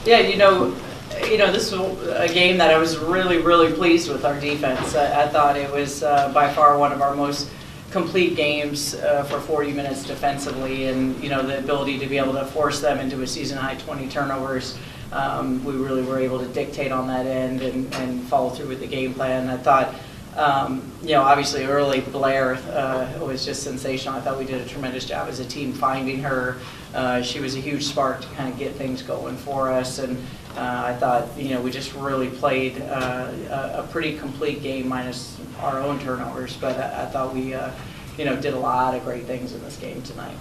Yeah, this was a game that I was really, really pleased with our defense. I thought it was by far one of our most complete games for 40 minutes defensively, and the ability to be able to force them into a season-high 20 turnovers. We really were able to dictate on that end and follow through with the game plan. I thought, obviously early Blair was just sensational. I thought we did a tremendous job as a team finding her. She was a huge spark to kind of get things going for us, and I thought, we just really played a pretty complete game minus our own turnovers, but I thought we, did a lot of great things in this game tonight.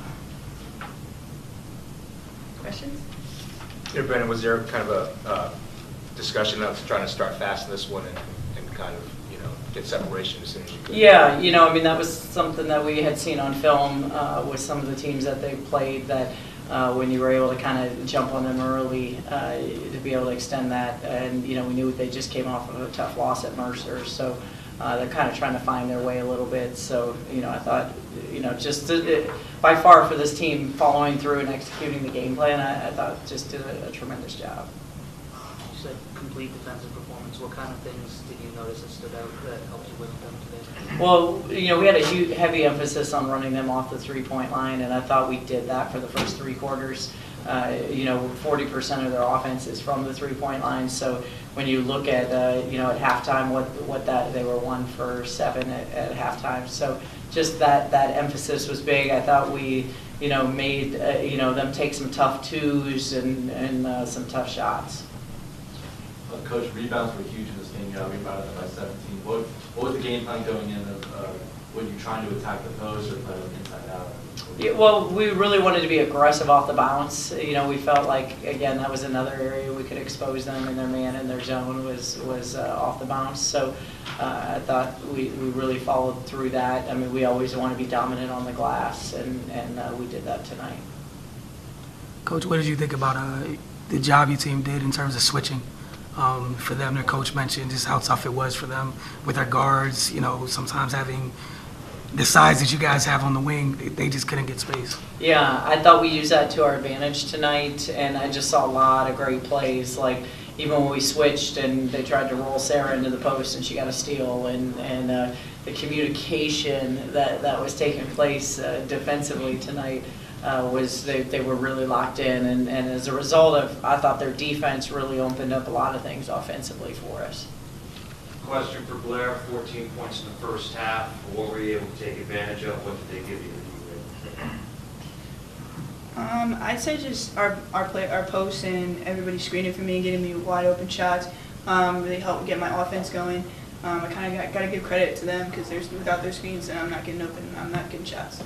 Questions? Yeah, Brandon, was there kind of a discussion of trying to start fast in this one and kind of, get separation as soon as you could? Yeah, that was something that we had seen on film with some of the teams that they played, that when you were able to kind of jump on them early to be able to extend that. And, we knew they just came off of a tough loss at Mercer, so they're kind of trying to find their way a little bit. So, I thought, by far for this team following through and executing the game plan, I thought just did a tremendous job. You said complete defensive performance. What kind of things did you notice that stood out that helped you with them today? Well, we had a heavy emphasis on running them off the three-point line, and I thought we did that for the first three quarters. 40% of their offense is from the three-point line. So when you look at, at halftime, what that they were 1 for 7 at halftime. So just that emphasis was big. I thought we, made them take some tough twos and some tough shots. Coach, rebounds were huge in this game. You rebounded by 17. What was the game plan going in? Were you trying to attack the post or play inside out? Yeah, well, we really wanted to be aggressive off the bounce. We felt like, again, that was another area we could expose them in their man and their zone was off the bounce. So I thought we really followed through that. We always want to be dominant on the glass, and we did that tonight. Coach, what did you think about the job your team did in terms of switching? For them, their coach mentioned just how tough it was for them with their guards, sometimes having the size that you guys have on the wing, they just couldn't get space. Yeah, I thought we used that to our advantage tonight, and I just saw a lot of great plays. Like even when we switched and they tried to roll Sarah into the post and she got a steal, and the communication that was taking place defensively tonight was they were really locked in, and as a result of, I thought their defense really opened up a lot of things offensively for us. Question for Blair, 14 points in the first half. What were you able to take advantage of? What did they give you? I'd say just our posts and everybody screening for me and getting me wide open shots really helped get my offense going. I kind of got to give credit to them because without their screens, I'm not getting open, I'm not getting shots.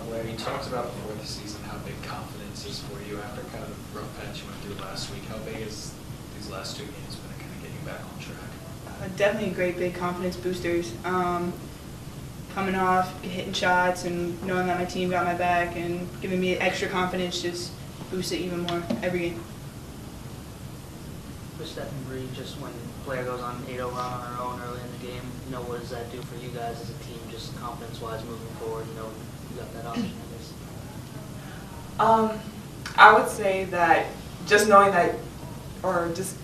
Blair, you talked about before the season how big confidence is for you after kind of the rough patch you went through last week. How big is these last 2 games going to kind of get you back on track? Definitely great big confidence boosters. Coming off, hitting shots, and knowing that my team got my back and giving me extra confidence just boosts it even more every game. For Steph and Bree, just when Blair goes on an 8-0 run on her own early in the game, what does that do for you guys as a team, just confidence-wise moving forward? You got that option, I guess. I would say that just knowing that, or just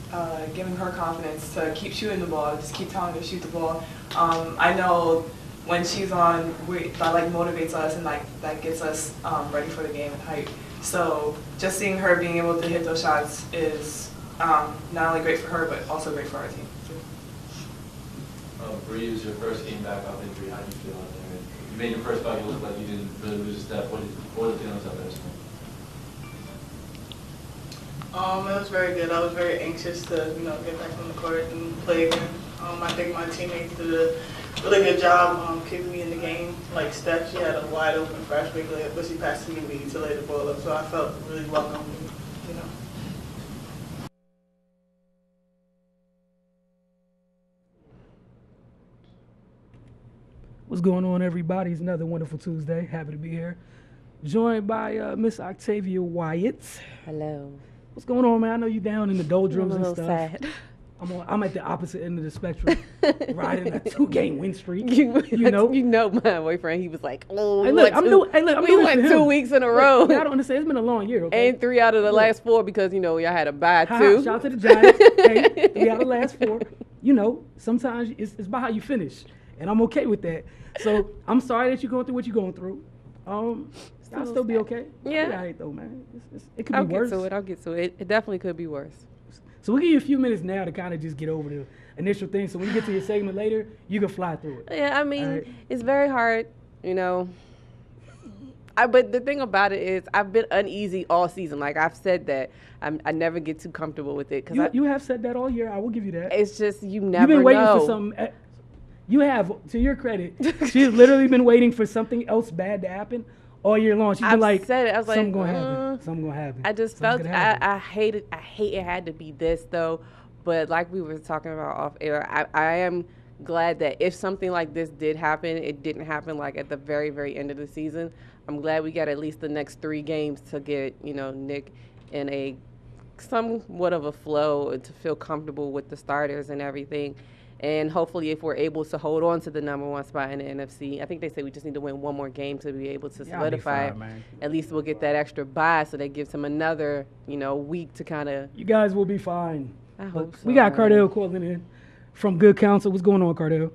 giving her confidence to keep shooting the ball, just keep telling her to shoot the ball. I know when she's on, that motivates us and that gets us ready for the game and hype. So just seeing her being able to hit those shots is not only great for her, but also great for our team. Bree, it was your first game back off injury. How do you feel out there? You made your first bucket look like you didn't really lose a step. What were the feelings out there? It was very good. I was very anxious to get back on the court and play again. I think my teammates did a really good job keeping me in the game. Like Steph, she had a wide open fast break layup, but she passed to me to lay the ball up, so I felt really welcome. What's going on, everybody? It's another wonderful Tuesday. Happy to be here. Joined by Miss Octavia Wyatt. Hello. What's going on, man? I know you down in the doldrums and stuff. Sad. I'm at the opposite end of the spectrum, riding a 2-game win streak. You know, my boyfriend. He was like, "Oh, hey, we look, went I'm we doing went this for 2 him. weeks in a Look, row, y'all don't understand. It's been a long year, okay? and 3 out of the Look. last 4 because y'all had a bye Ha, too." shout out to the Giants. Hey, 3 out of the last 4. You know, sometimes it's about how you finish, and I'm okay with that. So I'm sorry that you're going through what you're going through. I'll still be okay. Yeah. All right, though, man. It could I'll be worse. I'll get to it. It definitely could be worse. So we'll give you a few minutes now to kind of just get over the initial thing. So when you get to your segment later, you can fly through it. Yeah, I mean, All right. it's very hard, you know. But the thing about it is, I've been uneasy all season. Like I've said that, I never get too comfortable with it because You have said that all year. I will give you that. it's just you never You've been waiting know. for something. You have, to your credit, she's literally been waiting for something else bad to happen all year long. She's been I've like, said it. I was something like, gonna happen. Something gonna happen. I just Something's felt gonna happen." I hate it had to be this though, but like we were talking about off air, I am glad that if something like this did happen, it didn't happen like at the very, very end of the season. I'm glad we got at least the next 3 games to get, Nick in a somewhat of a flow and to feel comfortable with the starters and everything. And hopefully if we're able to hold on to the number 1 spot in the NFC, I think they say we just need to win 1 more game to be able to solidify it. At least we'll get that extra bye, so that gives him another, week to kind of. You guys will be fine. I hope so. We got Cardell calling in from Good Counsel. What's going on, Cardell?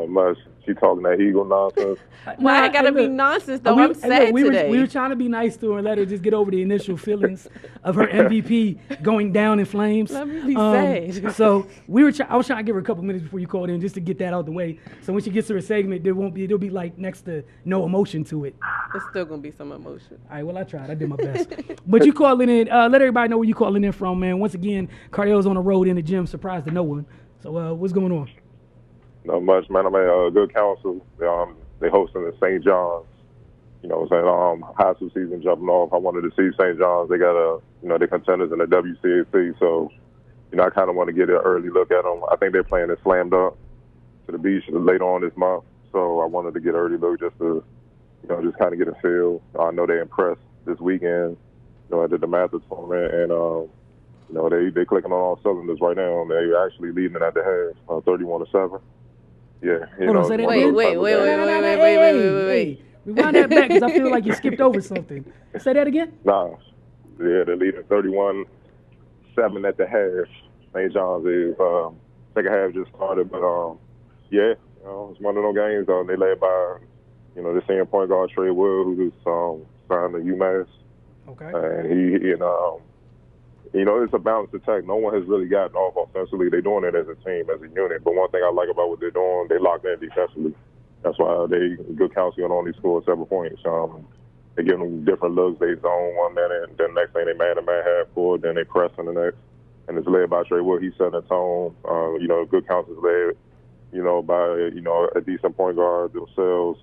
Much. She talking that Eagle nonsense. Why I gotta be nonsense though? I'm sad we today. We were trying to be nice to her and let her just get over the initial feelings of her MVP going down in flames. Let me be sad. So I was trying to give her a couple minutes before you called in just to get that out the way. So when she gets to her segment, there'll be like next to no emotion to it. There's still gonna be some emotion. All right, well I tried. I did my best. But you calling in? Let everybody know where you calling in from, man. Once again, Cardell's on the road in the gym, surprised to no one. So what's going on? Not much, man. I'm at Good Counsel. They hosting the St. John's. You know what I'm saying? High school season jumping off. I wanted to see St. John's. They got they're contenders in the WCAC. So, I kind of want to get an early look at them. I think they're playing in Slam Dunk to the beach later on this month. So I wanted to get an early look just to, just kind of get a feel. I know they impressed this weekend, at the Masters tournament, and they clicking on all cylinders right now. They're actually leading it at the half, 31-7. Yeah. Hold on, say that again. Wait. Hey, rewind that back because I feel like you skipped over something. Say that again. Nah. Yeah, they're leading 31-7 at the half. St. John's is. Second half just started, but it's one of those games. They led by, the senior point guard Trey Wood, who's signed to UMass. Okay. And it's a balanced attack. No one has really gotten off offensively. They're doing it as a team, as a unit. But one thing I like about what they're doing, they locked in defensively. That's why Good Counsel only scored 7 points. They give them different looks. They zone 1 minute, and then the next thing they man-to-man half court, then they press in the next. And it's led by Trey Wood. He's setting a tone. Good Counsel's led, by, a decent point guard themselves.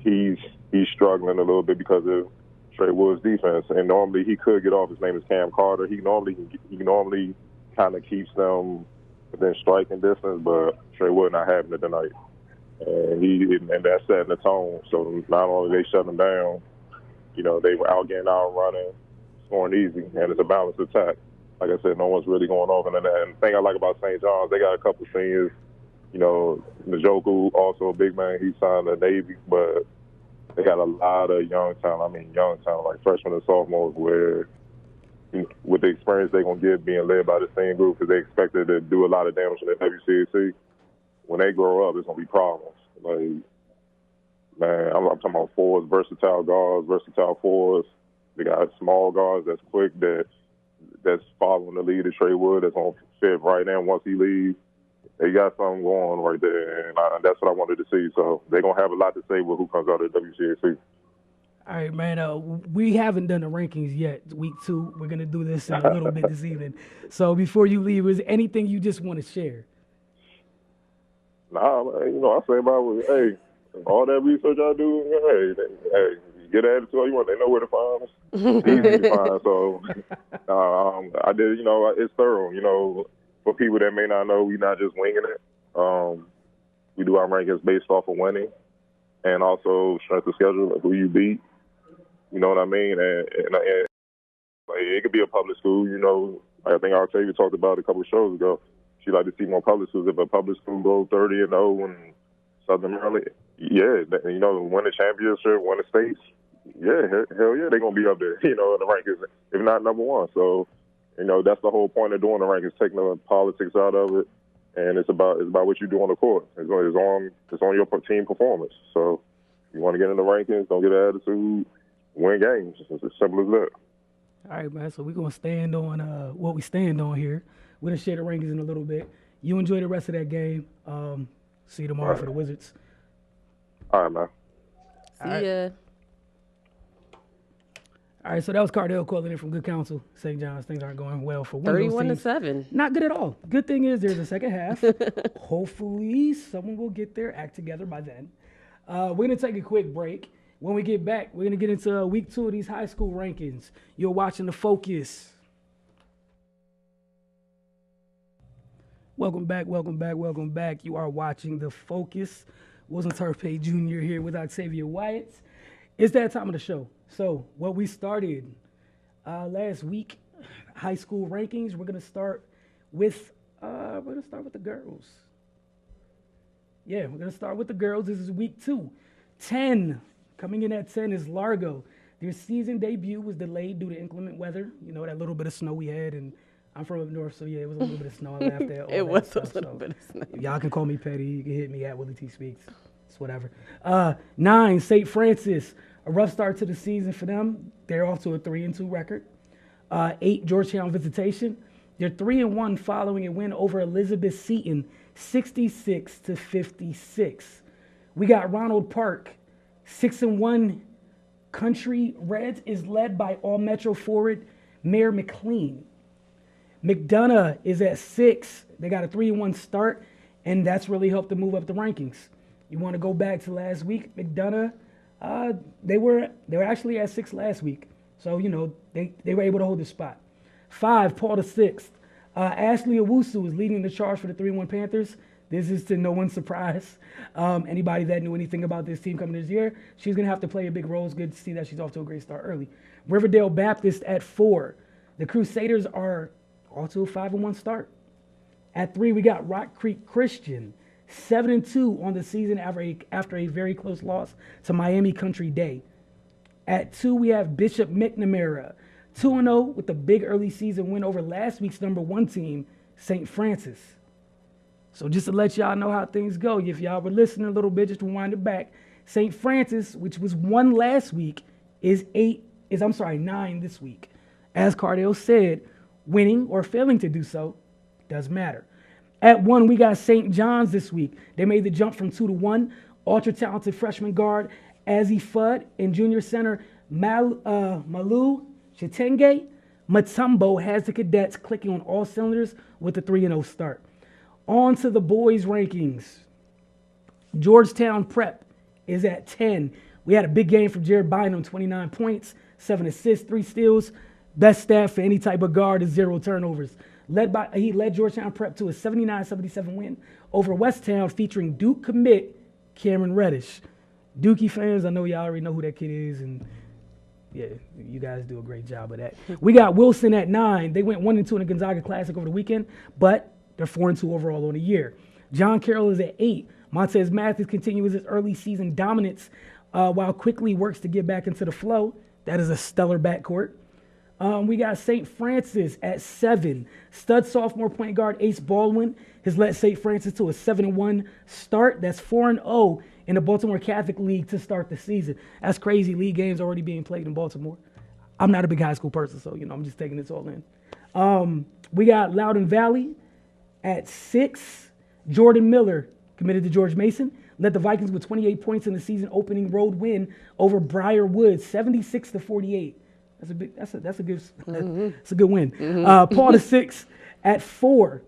He's struggling a little bit because of Trey Wood's defense, and normally he could get off. His name is Cam Carter. He normally kind of keeps them within striking distance, but Trey Wood not having it tonight, and that's setting the tone. So not only they shut them down, they were out getting out running, scoring easy, and it's a balanced attack. Like I said, no one's really going off. And the thing I like about St. John's, they got a couple seniors. Njoku, also a big man. He signed the Navy, but they got a lot of young talent, like freshmen and sophomores, where with the experience they're going to get being led by the same group, because they expected to do a lot of damage in the WCAC. When they grow up, it's going to be problems. Like, man, I'm talking about forwards, versatile guards, versatile forwards. They got small guards that's quick, that's following the lead of Trey Wood, that's going to fit right in once he leaves. They got something going right there, and that's what I wanted to see. So they're going to have a lot to say with who comes out of the WCAC. All right, man. We haven't done the rankings yet. Week 2, we're going to do this in a little bit this evening. So before you leave, is there anything you just want to share? Nah, I say about, hey, all that research I do, hey, you get an attitude all you want. They know where to find us. It's easy to find. So I did, it's thorough, For people that may not know, we're not just winging it. We do our rankings based off of winning and also strength of schedule, who you beat. You know what I mean? And like, it could be a public school, I think Octavia talked about it a couple of shows ago. She like to see more public schools. If a public school goes 30-0 in Southern Maryland, yeah, you know, win the championship, win the states, yeah, hell yeah, they're gonna be up there, you know, in the rankings, if not number one. So, you know, that's the whole point of doing the rankings, taking the politics out of it, and it's about what you do on the court. It's on your team performance. So, you want to get in the rankings, don't get an attitude, win games. It's as simple as that. All right, man. So we're gonna stand on what we stand on here. We're gonna share the rankings in a little bit. You enjoy the rest of that game. See you tomorrow for the Wizards. All right, man. See ya. All right, so that was Cardell calling in from Good Counsel-St. John's. Things aren't going well for one of those teams. 31-7. Not good at all. Good thing is there's a second half. Hopefully someone will get their act together by then. We're going to take a quick break. When we get back, we're going to get into week 2 of these high school rankings. You're watching The Focus. Welcome back. You are watching The Focus. Wilson Turpay Jr. here with Octavia Wyatt. It's that time of the show. So what we started last week, high school rankings, we're going to start with the girls. Yeah, we're going to start with the girls. This is week 2. 10. Coming in at 10 is Largo. Their season debut was delayed due to inclement weather. You know, that little bit of snow we had, and I'm from up north, so yeah, it was a little bit of snow. I laughed at all It was stuff, a little bit of snow. Y'all can call me petty. You can hit me at Willie T Speaks. It's whatever. 9, St. Francis. A rough start to the season for them. They're off to a 3-2 record. 8, Georgetown Visitation. They're 3-1 following a win over Elizabeth Seton, 66-56. We got Ronald Park. 6-1 Country Reds is led by All-Metro forward Mayor McLean. McDonough is at 6. They got a 3-1 start, and that's really helped them move up the rankings. You want to go back to last week, McDonough, they were actually at 6 last week. So, you know, they were able to hold the spot. 5, Paul VI. Ashley Owusu is leading the charge for the 3-1 Panthers. This is to no one's surprise. Anybody that knew anything about this team coming this year, she's going to have to play a big role. It's good to see that she's off to a great start early. Riverdale Baptist at 4. The Crusaders are off to a 5-1 start. At 3, we got Rock Creek Christian, 7-2 on the season after a very close loss to Miami Country Day. At 2, we have Bishop McNamara, 2-0 with a big early season win over last week's number 1 team, St. Francis. So just to let y'all know how things go, if y'all were listening a little bit, just to wind it back, St. Francis, which was 1 last week, is 9 this week. As Cardell said, winning or failing to do so doesn't matter. At 1, we got St. John's this week. They made the jump from 2-1. Ultra-talented freshman guard Azzy Fudd and junior center Malu Chitenge Matumbo has the cadets clicking on all cylinders with a 3-0 start. On to the boys' rankings. Georgetown Prep is at 10. We had a big game from Jared Bynum, 29 points, 7 assists, 3 steals. Best stat for any type of guard is 0 turnovers. He led Georgetown Prep to a 79-77 win over Westtown featuring Duke commit Cameron Reddish. Dookie fans, I know y'all already know who that kid is, and yeah, you guys do a great job of that. We got Wilson at 9. They went 1-2 in the Gonzaga Classic over the weekend, but they're 4-2 overall on the year. John Carroll is at 8. Montez Mathis continues his early season dominance while quickly works to get back into the flow. That is a stellar backcourt. We got St. Francis at 7. Stud sophomore point guard Ace Baldwin has led St. Francis to a 7-1 start. That's 4-0 in the Baltimore Catholic League to start the season. That's crazy. League games already being played in Baltimore. I'm not a big high school person, so, I'm just taking this all in. We got Loudoun Valley at 6. Jordan Miller, committed to George Mason, led the Vikings with 28 points in the season opening road win over Briarwood, 76-48. That's a good win. Paul VI at 4.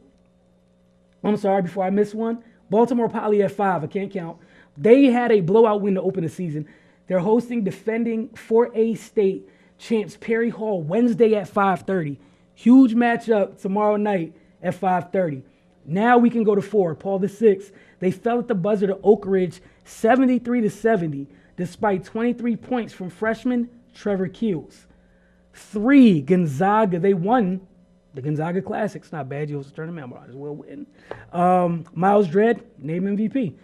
I'm sorry, before I miss one. Baltimore Poly at 5. I can't count. They had a blowout win to open the season. They're hosting defending 4A state champs Perry Hall Wednesday at 5:30. Huge matchup tomorrow night at 5:30. Now we can go to 4. Paul VI. They fell at the buzzer to Oak Ridge 73-70, despite 23 points from freshman Trevor Keels. 3, Gonzaga. They won The Gonzaga Classic's not bad. You host a tournament. Might as well win. Miles Dredd, name MVP.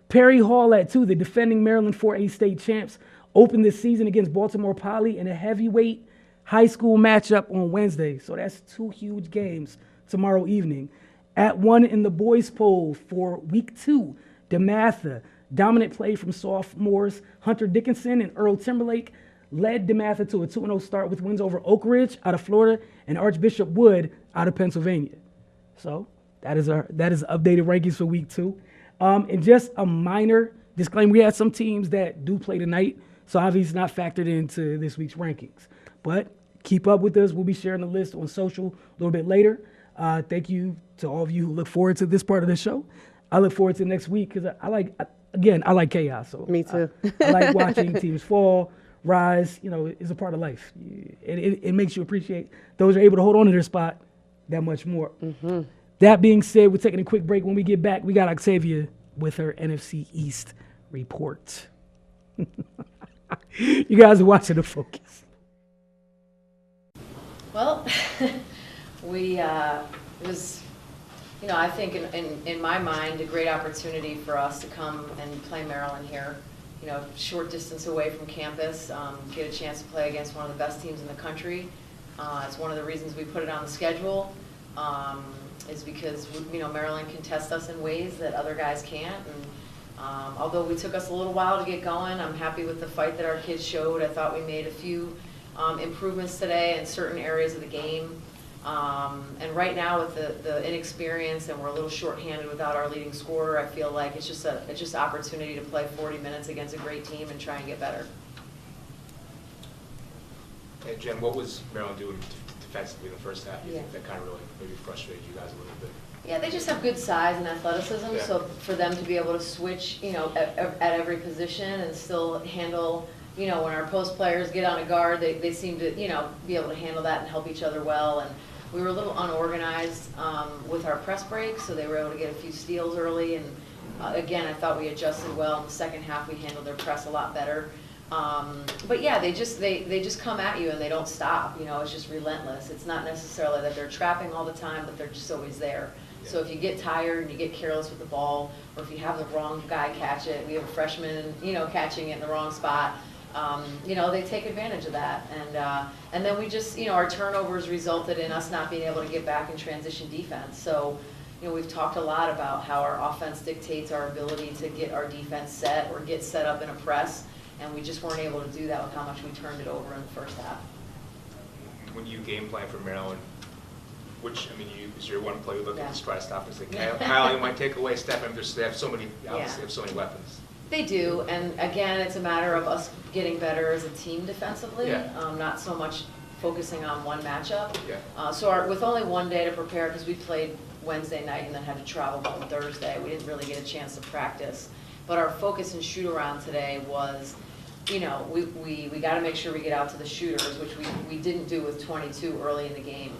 Perry Hall at 2, the defending Maryland 4A state champs, opened this season against Baltimore Poly in a heavyweight high school matchup on Wednesday. So that's 2 huge games tomorrow evening. At 1 in the boys poll for week 2, DeMatha, dominant play from sophomores Hunter Dickinson and Earl Timberlake, led DeMatha to a 2-0 start with wins over Oak Ridge out of Florida and Archbishop Wood out of Pennsylvania. So that is updated rankings for week 2. And just a minor disclaimer, we had some teams that do play tonight, so obviously not factored into this week's rankings. But keep up with us. We'll be sharing the list on social a little bit later. Thank you to all of you who look forward to this part of the show. I look forward to next week because I like chaos. So Me too. I like watching teams fall, rise. It's a part of life. It makes you appreciate those who are able to hold on to their spot that much more. Mm-hmm. That being said, we're taking a quick break. When we get back, we got Octavia with her NFC East report. You guys are watching The Focus. Well, it was, I think in my mind, a great opportunity for us to come and play Maryland here. Short distance away from campus, get a chance to play against one of the best teams in the country. It's one of the reasons we put it on the schedule. Is because Maryland can test us in ways that other guys can't. And although we took us a little while to get going, I'm happy with the fight that our kids showed. I thought we made a few improvements today in certain areas of the game. And right now with the inexperience and we're a little shorthanded without our leading scorer, I feel like it's just an opportunity to play 40 minutes against a great team and try and get better. And Jen, what was Maryland doing defensively in the first half? You Yeah. think that kind of really maybe frustrated you guys a little bit? Yeah, they just have good size and athleticism, Yeah. so for them to be able to switch, at every position and still handle, when our post players get on a guard, they seem to, be able to handle that and help each other well. And we were a little unorganized with our press break, so they were able to get a few steals early. And again, I thought we adjusted well. In the second half, we handled their press a lot better. But yeah, they just come at you and they don't stop. It's just relentless. It's not necessarily that they're trapping all the time, but they're just always there. So if you get tired and you get careless with the ball, or if you have the wrong guy catch it, we have a freshman, catching it in the wrong spot. They take advantage of that, and then we just, our turnovers resulted in us not being able to get back in transition defense. So, we've talked a lot about how our offense dictates our ability to get our defense set or get set up in a press. And we just weren't able to do that with how much we turned it over in the first half. When you game plan for Maryland, is your one play you look at to try to stop and say, Kyle, you might take away Stephen, because they have so many weapons. They do, and again, it's a matter of us getting better as a team defensively, not so much focusing on one matchup. So with only one day to prepare, because we played Wednesday night and then had to travel home Thursday, we didn't really get a chance to practice. But our focus and shoot around today was, we got to make sure we get out to the shooters, which we didn't do with 22 early in the game.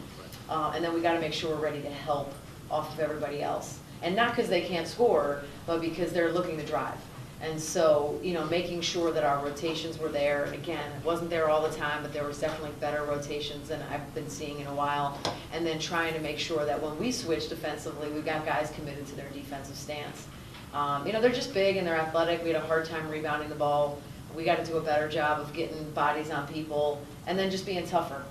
And then we got to make sure we're ready to help off of everybody else. And not because they can't score, but because they're looking to drive. And so, making sure that our rotations were there. Again, it wasn't there all the time, but there was definitely better rotations than I've been seeing in a while. And then trying to make sure that when we switch defensively, we got guys committed to their defensive stance. They're just big and they're athletic. We had a hard time rebounding the ball. We got to do a better job of getting bodies on people and then just being tougher,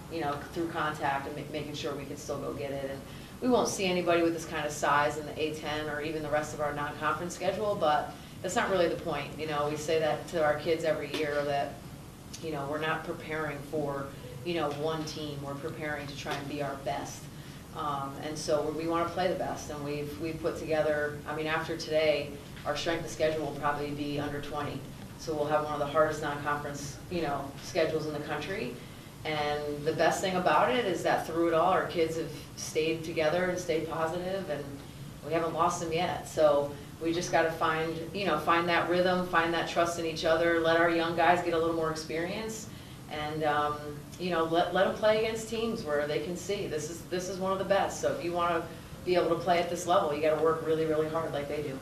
through contact and making sure we can still go get it. And we won't see anybody with this kind of size in the A10 or even the rest of our non-conference schedule, but that's not really the point. We say that to our kids every year that, we're not preparing for, one team. We're preparing to try and be our best. And so we want to play the best, and we've put together, after today, our strength of schedule will probably be under 20. So we'll have one of the hardest non-conference, schedules in the country. And the best thing about it is that through it all, our kids have stayed together and stayed positive, and we haven't lost them yet. So we just got to find that rhythm, find that trust in each other, let our young guys get a little more experience, and let them play against teams where they can see this is one of the best. So if you want to be able to play at this level, you got to work really, really hard like they do.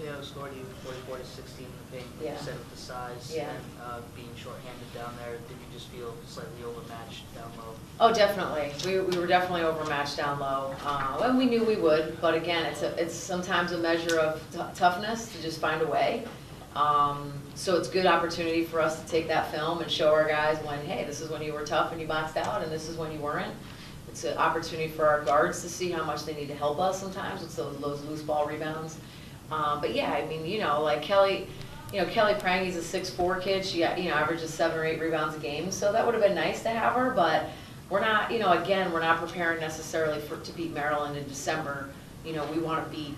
They outscored you 44-16 in the paint. Yeah. You said with the size Yeah. and being shorthanded down there, did you just feel slightly overmatched down low? Oh, definitely. We were definitely overmatched down low, and we knew we would. But again, it's sometimes a measure of toughness to just find a way. So it's a good opportunity for us to take that film and show our guys when, hey, this is when you were tough and you boxed out, and this is when you weren't. It's an opportunity for our guards to see how much they need to help us sometimes with those loose ball rebounds. But yeah, I mean, like Kelly Prangy's a 6'4" kid. She averages 7 or 8 rebounds a game. So that would have been nice to have her, but we're not, again, we're not preparing necessarily to beat Maryland in December. We want to beat,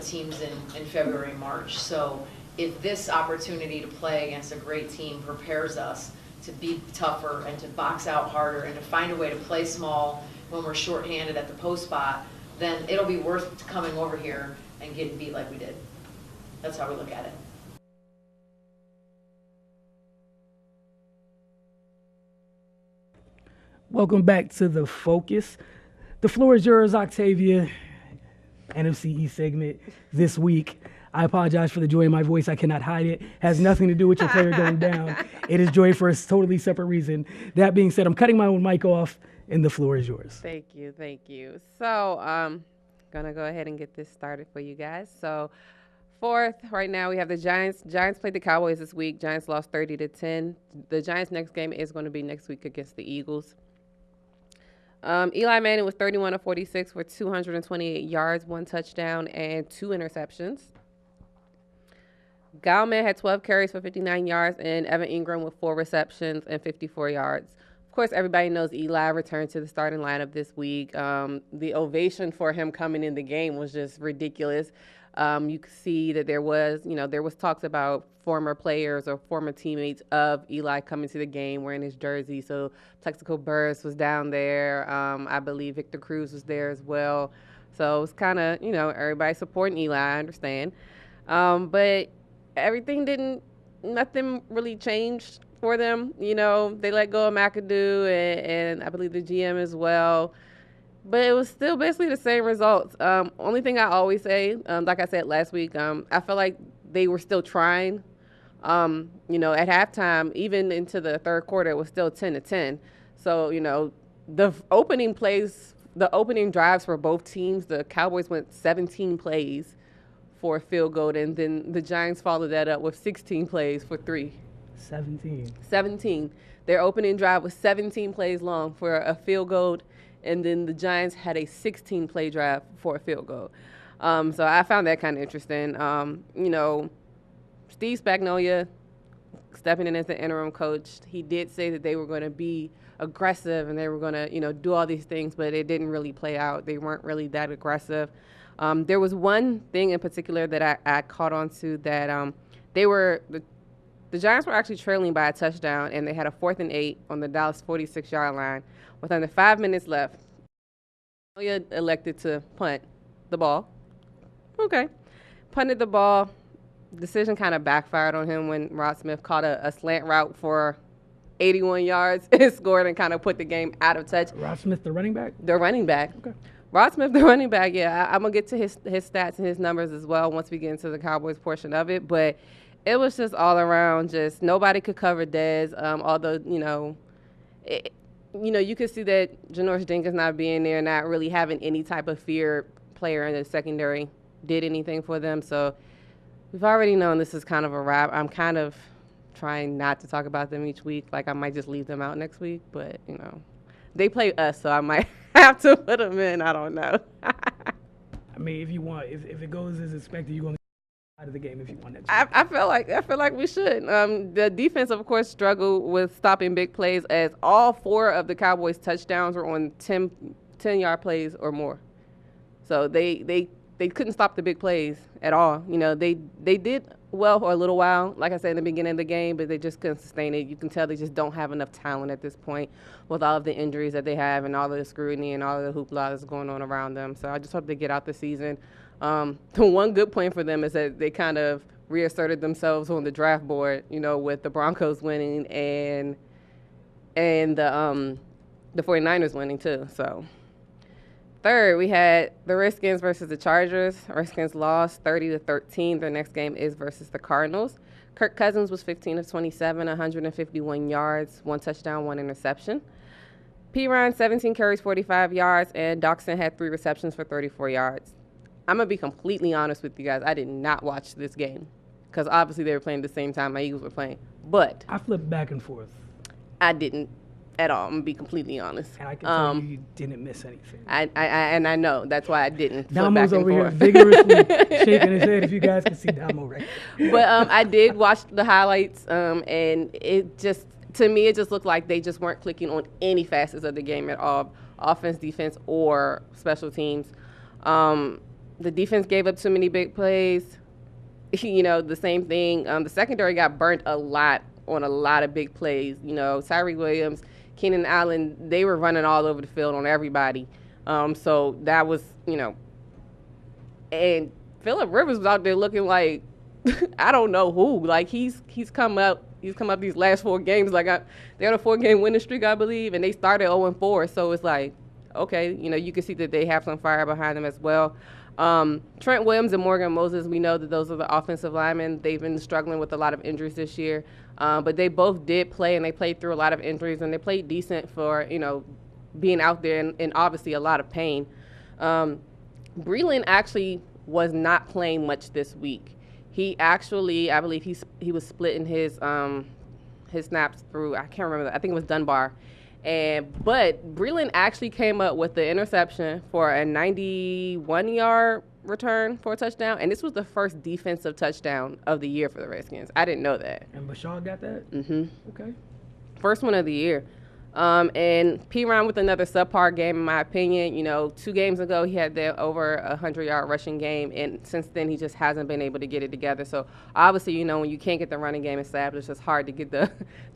teams in February and March. So if this opportunity to play against a great team prepares us to be tougher and to box out harder and to find a way to play small when we're shorthanded at the post spot, then it'll be worth coming over here and getting beat like we did. That's how we look at it. Welcome back to The Focus. The floor is yours, Octavia. NFC East segment this week. I apologize for the joy in my voice. I cannot hide it. Has nothing to do with your player going down. It is joy for a totally separate reason. That being said, I'm cutting my own mic off, and the floor is yours. Thank you. So, gonna go ahead and get this started for you guys. So, fourth, right now we have the Giants. Giants played the Cowboys this week. Giants lost 30-10. The Giants' next game is going to be next week against the Eagles. Eli Manning was 31 of 46 for 228 yards, 1 touchdown, and 2 interceptions. Gallman had 12 carries for 59 yards, and Evan Ingram with 4 receptions and 54 yards. Of course, everybody knows Eli returned to the starting lineup this week. The ovation for him coming in the game was just ridiculous. You could see that there was talks about former players or former teammates of Eli coming to the game wearing his jersey. So Plexico Burris was down there. I believe Victor Cruz was there as well. So it was kind of, everybody supporting Eli, I understand. But nothing really changed for them. They let go of McAdoo and I believe the GM as well. But it was still basically the same results. Only thing I always say, like I said last week, I feel like they were still trying. At halftime, even into the third quarter, it was still 10-10. So, the opening drives for both teams, the Cowboys went 17 plays for a field goal, and then the Giants followed that up with 16 plays for 3. 17. Their opening drive was 17 plays long for a field goal, and then the Giants had a 16-play drive for a field goal. So I found that kind of interesting. Steve Spagnuolo, stepping in as the interim coach, he did say that they were going to be aggressive and they were going to, do all these things, but it didn't really play out. They weren't really that aggressive. There was one thing in particular that I caught on to that the Giants were actually trailing by a touchdown, and they had a 4th and 8 on the Dallas 46-yard line with under 5 minutes left. Spagnuolo elected to punt the ball. Okay. Punted the ball. Decision kind of backfired on him when Rod Smith caught a slant route for 81 yards and scored and kind of put the game out of touch. Rod Smith, the running back? The running back. Okay. Rod Smith, the running back, yeah. I'm going to get to his stats and his numbers as well once we get into the Cowboys portion of it. But it was just all around, just nobody could cover Dez, although, you could see that Janoris Jenkins not being there, not really having any type of fear player in the secondary did anything for them. So we've already known this is kind of a wrap. I'm kind of trying not to talk about them each week. Like, I might just leave them out next week. But, they play us, so I might have to put them in. I don't know. I mean, if you want, if it goes as expected, you're going to get out of the game if you want next week. I feel like we should. The defense, of course, struggled with stopping big plays, as all 4 of the Cowboys' touchdowns were on 10-yard plays or more. So they couldn't stop the big plays at all. They did well for a little while, like I said in the beginning of the game, but they just couldn't sustain it. You can tell they just don't have enough talent at this point with all of the injuries that they have and all of the scrutiny and all of the hoopla that's going on around them. So I just hope they get out the season. The one good point for them is that they kind of reasserted themselves on the draft board, with the Broncos winning and the 49ers winning too. So Third, we had the Redskins versus the Chargers. Redskins lost 30-13. Their next game is versus the Cardinals. Kirk Cousins was 15 of 27, 151 yards, 1 touchdown, 1 interception. Perine, 17 carries, 45 yards, and Doxson had 3 receptions for 34 yards. I'm going to be completely honest with you guys. I did not watch this game because obviously they were playing at the same time my Eagles were playing. But I flipped back and forth. I didn't at all. I'm going to be completely honest. And I can tell you didn't miss anything. I know. That's why I didn't flip Damo's back and over here forth. vigorously shaking his head if you guys can see Damo right. But I did watch the highlights, and it just, to me, it just looked like they just weren't clicking on any facets of the game at all, offense, defense, or special teams. The defense gave up too many big plays. The same thing. The secondary got burnt a lot on a lot of big plays. Tyree Williams, Keenan Allen, they were running all over the field on everybody. So that was, and Phillip Rivers was out there looking like, I don't know who. Like he's come up these last 4 games. Like they're on a 4-game winning streak, I believe, and they started 0-4. So it's like, okay, you can see that they have some fire behind them as well. Trent Williams and Morgan Moses, we know that those are the offensive linemen. They've been struggling with a lot of injuries this year, but they both did play, and they played through a lot of injuries, and they played decent for, being out there in obviously a lot of pain. Breland actually was not playing much this week. He actually, I believe he was splitting his snaps through, I can't remember, I think it was Dunbar. But Breland actually came up with the interception for a 91-yard return for a touchdown, and this was the first defensive touchdown of the year for the Redskins. I didn't know that. And Bashaw got that? Mm-hmm. Okay. First one of the year. And Perine with another subpar game, in my opinion. 2 games ago, he had the over 100-yard rushing game, and since then, he just hasn't been able to get it together. So, obviously, when you can't get the running game established, it's hard to get the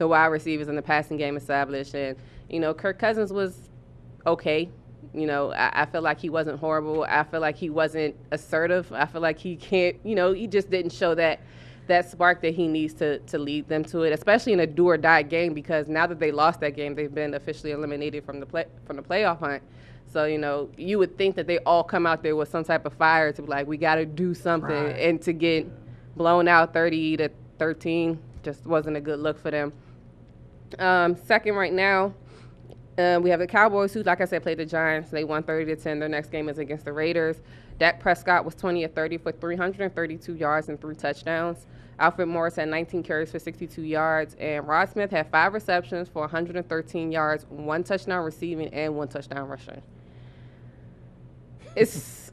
wide receivers and the passing game established. And, Kirk Cousins was okay. I feel like he wasn't horrible. I feel like he wasn't assertive. I feel like he can't, he just didn't show that spark that he needs to lead them to it, especially in a do-or-die game, because now that they lost that game, they've been officially eliminated from the playoff hunt. So, you would think that they all come out there with some type of fire to be like, we got to do something. Right. And to get blown out 30-13 just wasn't a good look for them. Second right now, we have the Cowboys, who, like I said, played the Giants. They won 30-10. Their next game is against the Raiders. Dak Prescott was 20 of 30 for 332 yards and 3 touchdowns. Alfred Morris had 19 carries for 62 yards. And Rod Smith had 5 receptions for 113 yards, 1 touchdown receiving, and 1 touchdown rushing. It's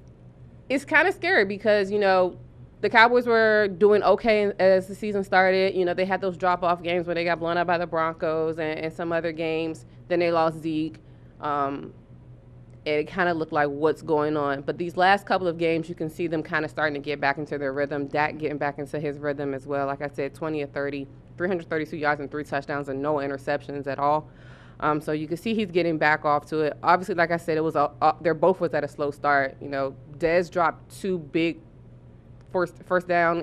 kind of scary because, the Cowboys were doing okay as the season started. They had those drop-off games where they got blown out by the Broncos and some other games. Then they lost Zeke. It kind of looked like what's going on. But these last couple of games, you can see them kind of starting to get back into their rhythm. Dak getting back into his rhythm as well. Like I said, 20 of 30, 332 yards and 3 touchdowns and no interceptions at all. So you can see he's getting back off to it. Obviously, like I said, it was they're both was at a slow start. Dez dropped 2 big first down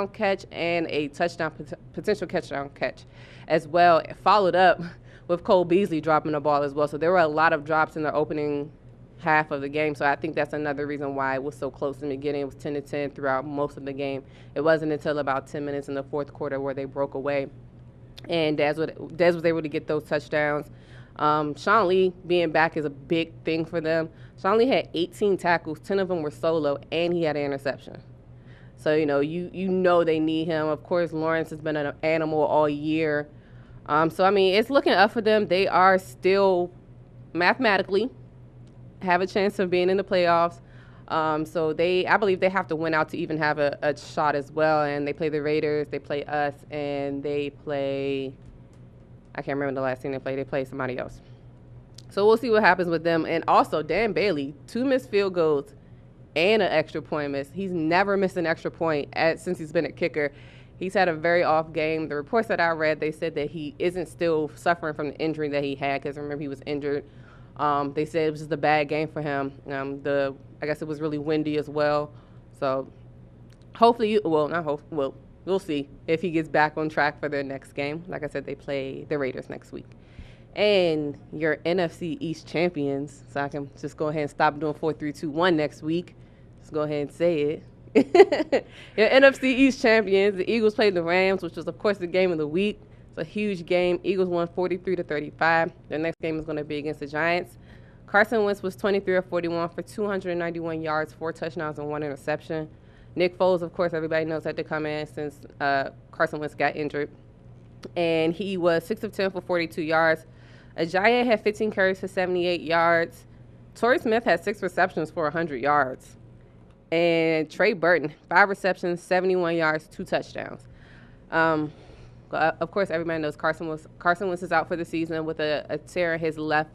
catch and a potential touchdown catch as well. Followed up with Cole Beasley dropping the ball as well. So there were a lot of drops in the opening half of the game. So I think that's another reason why it was so close in the beginning. It was 10-10 throughout most of the game. It wasn't until about 10 minutes in the fourth quarter where they broke away. And Dez was able to get those touchdowns. Sean Lee being back is a big thing for them. Sean Lee had 18 tackles, 10 of them were solo, and he had an interception. So, they need him. Of course, Lawrence has been an animal all year. It's looking up for them. They are still mathematically have a chance of being in the playoffs. I believe they have to win out to even have a shot as well. And they play the Raiders, they play us, and they play, I can't remember the last team they played. They play somebody else. So we'll see what happens with them. And also, Dan Bailey, 2 missed field goals and an extra point miss. He's never missed an extra point since he's been a kicker. He's had a very off game. The reports that I read, they said that he isn't still suffering from the injury that he had, because remember he was injured. They said it was just a bad game for him. I guess it was really windy as well. So hopefully, we'll see if he gets back on track for their next game. Like I said, they play the Raiders next week. and your NFC East champions. So I can just go ahead and stop doing 4-3-2-1 next week. Just go ahead and say it. Your NFC East champions, the Eagles played the Rams, which was, of course, the game of the week. It's a huge game. Eagles won 43-35. Their next game is going to be against the Giants. Carson Wentz was 23 of 41 for 291 yards, 4 touchdowns, and 1 interception. Nick Foles, of course, everybody knows, had to come in since Carson Wentz got injured. And he was 6 of 10 for 42 yards. Ajayi had 15 carries for 78 yards. Torrey Smith had 6 receptions for 100 yards. And Trey Burton, 5 receptions, 71 yards, 2 touchdowns. Of course, everybody knows Carson Wentz is out for the season with a tear in his left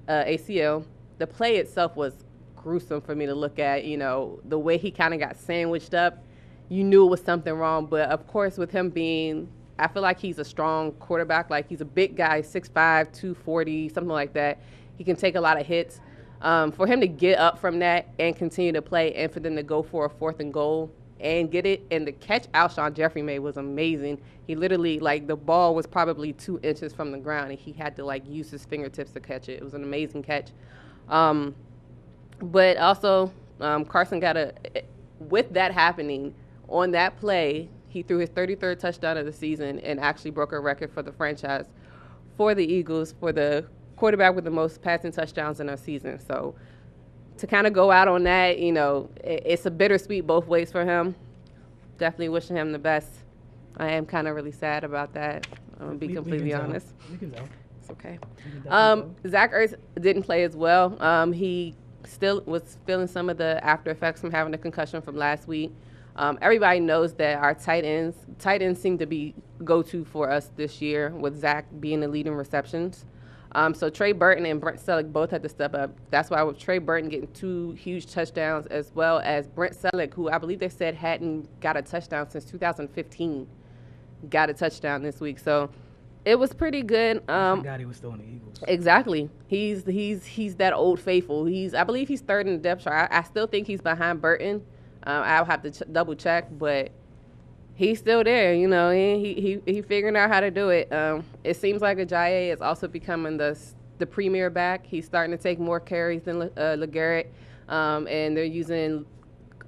ACL. The play itself was gruesome for me to look at. You know, the way he kind of got sandwiched up, you knew it was something wrong. But, of course, with him being, I feel like he's a strong quarterback. Like, he's a big guy, 6'5", 240, something like that. He can take a lot of hits. For him to get up from that and continue to play, and for them to go for a 4th and goal and get it, and the catch Alshon Jeffrey made was amazing. He literally, like, the ball was probably 2 inches from the ground, and he had to, like, use his fingertips to catch it. It was an amazing catch. But also, Carson with that happening, on that play, he threw his 33rd touchdown of the season and actually broke a record for the franchise for the Eagles for the quarterback with the most passing touchdowns in a season. So to kind of go out on that, you know, it's a bittersweet both ways for him. Definitely wishing him the best. I am kind of really sad about that. I'm going to be completely honest. We can tell. It's okay. Zach Ertz didn't play as well. He still was feeling some of the after effects from having a concussion from last week. Everybody knows that our tight ends seem to be go-to for us this year, with Zach being the lead in receptions. So Trey Burton and Brent Selleck both had to step up. That's why with Trey Burton getting 2 huge touchdowns, as well as Brent Selleck, who I believe they said hadn't got a touchdown since 2015, got a touchdown this week. So it was pretty good. I forgot he was still in the Eagles. Exactly. He's that old faithful. I believe he's 3rd in the depth chart. I still think he's behind Burton. I'll have to double check, but he's still there. You know, he figuring out how to do it. It seems like Ajayi is also becoming the premier back. He's starting to take more carries than LeGarrette, and they're using,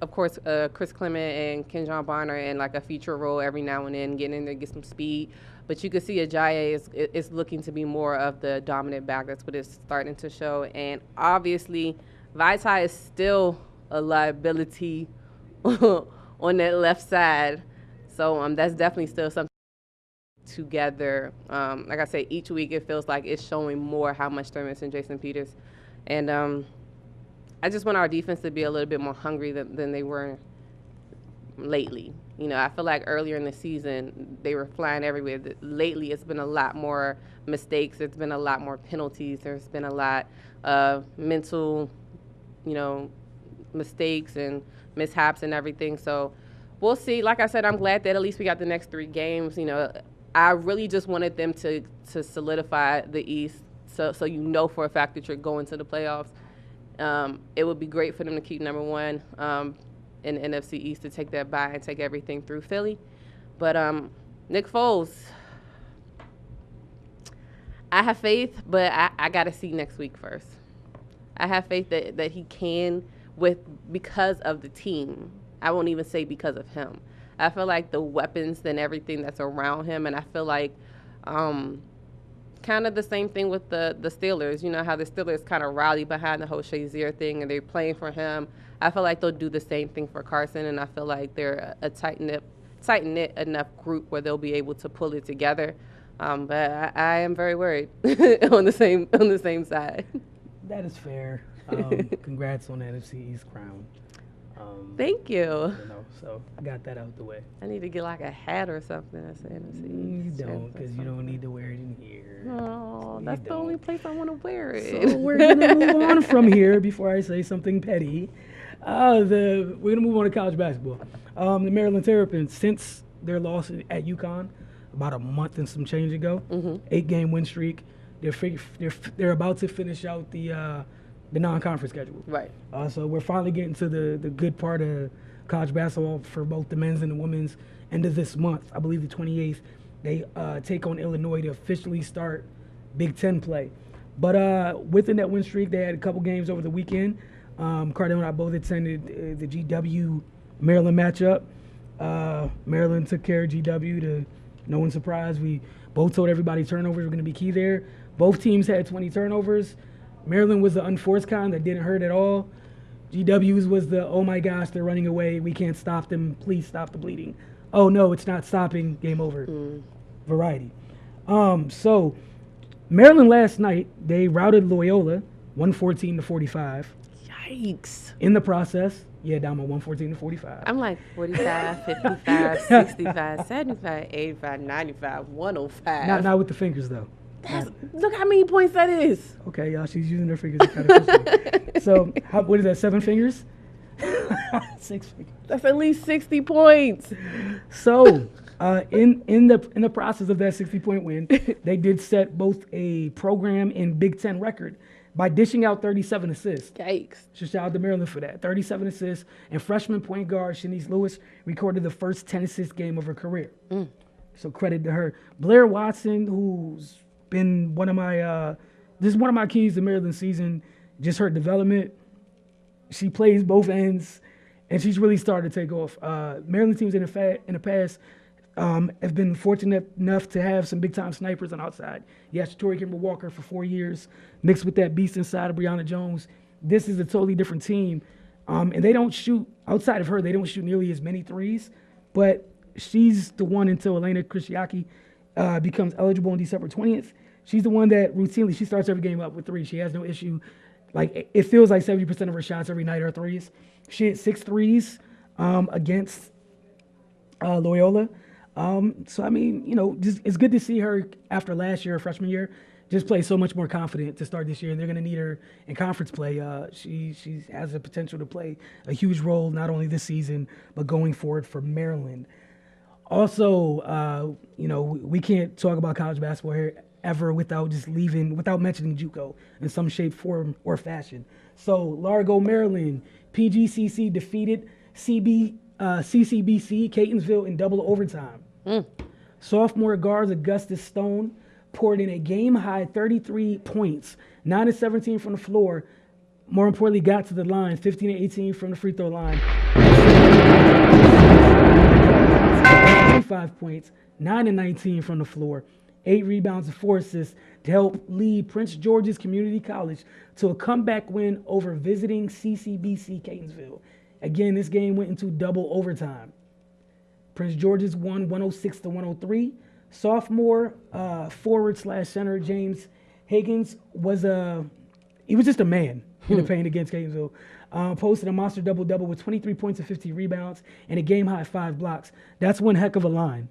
of course, Chris Clement and Kenjon Barner in like a feature role every now and then, getting in there, get some speed. But you can see Ajayi is looking to be more of the dominant back. That's what it's starting to show. And obviously, Vaitai is still a liability on that left side. So that's definitely still something together. Like I say, each week it feels like it's showing more how much they're missing Jason Peters. And I just want our defense to be a little bit more hungry than they were lately. You know, I feel like earlier in the season they were flying everywhere. Lately it's been a lot more mistakes. It's been a lot more penalties. There's been a lot of mental, you know, mistakes and mishaps and everything. So we'll see. Like I said, I'm glad that at least we got the next 3 games. You know, I really just wanted them to solidify the East, so you know for a fact that you're going to the playoffs. It would be great for them to keep number 1 in the NFC East, to take that bye and take everything through Philly. But Nick Foles, I have faith, but I got to see next week first. I have faith that he can, because of the team. I won't even say because of him. I feel like the weapons and everything that's around him, and I feel like kind of the same thing with the Steelers. You know how the Steelers kind of rally behind the whole Shazier thing, and they're playing for him. I feel like they'll do the same thing for Carson, and I feel like they're a tight-knit enough group where they'll be able to pull it together. But I am very worried on the same side. That is fair. Congrats on the NFC East crown. Thank you. You know, so I got that out the way. I need to get like a hat or something. I say You don't, because you don't need to wear it in here. Oh, that's the only place I want to wear it. So we're going to move on from here before I say something petty. We're going to move on to college basketball. The Maryland Terrapins, since their loss at UConn about a month and some change ago, 8-game win streak, they're about to finish out the non-conference schedule. Right. So we're finally getting to the good part of college basketball for both the men's and the women's. End of this month, I believe the 28th, they take on Illinois to officially start Big Ten play. But within that win streak, they had a couple games over the weekend. Cardell and I both attended the GW Maryland matchup. Maryland took care of GW to no one's surprise. We both told everybody turnovers were going to be key there. Both teams had 20 turnovers. Maryland was the unforced kind that didn't hurt at all. GW's was the, oh my gosh, they're running away. We can't stop them. Please stop the bleeding. Oh no, it's not stopping. Game over. Variety. So Maryland last night, they routed Loyola 114-45. Yikes. In the process, down by 114-45. I'm like 45, 55, 65, 75, 85, 95, 105. Not with the fingers though. Look how many points that is. Okay, y'all, she's using her fingers. Kind of so, what is that, 7 fingers? 6 fingers. That's at least 60 points. So, in the process of that 60-point win, they did set both a program and Big Ten record by dishing out 37 assists. Yikes. So shout out to Maryland for that. 37 assists, and freshman point guard Shanice Lewis recorded the first 10-assist game of her career. So credit to her. Blair Watson, who's been one of my keys to Maryland season, just her development. She plays both ends, and she's really started to take off. Maryland teams in the past have been fortunate enough to have some big-time snipers on outside. Yes, Tori Kimber Walker for 4 years, mixed with that beast inside of Brianna Jones. This is a totally different team. And they don't shoot, outside of her, they don't shoot nearly as many threes, but she's the one until Elena Krishiaki becomes eligible on December 20th. She's the one that routinely, she starts every game up with threes. She has no issue. Like, it feels like 70% of her shots every night are threes. She hit 6 threes against Loyola. So, I mean, just it's good to see her after last year, freshman year, just play so much more confident to start this year. And they're going to need her in conference play. She has the potential to play a huge role, not only this season, but going forward for Maryland. Also, we can't talk about college basketball here ever without mentioning JUCO in some shape, form, or fashion. So Largo, Maryland, PGCC defeated CCBC Catonsville in double overtime. Sophomore guards Augustus Stone poured in a game-high 33 points, 9 of 17 from the floor. More importantly, got to the line, 15 of 18 from the free throw line. 5 points, 9 of 19 from the floor, 8 rebounds and 4 assists to help lead Prince George's Community College to a comeback win over visiting CCBC Catonsville. Again, this game went into double overtime. Prince George's won 106-103. Sophomore forward/center James Higgins was just a man in the paint against Catonsville. Posted a monster double-double with 23 points and 50 rebounds and a game-high 5 blocks. That's one heck of a line.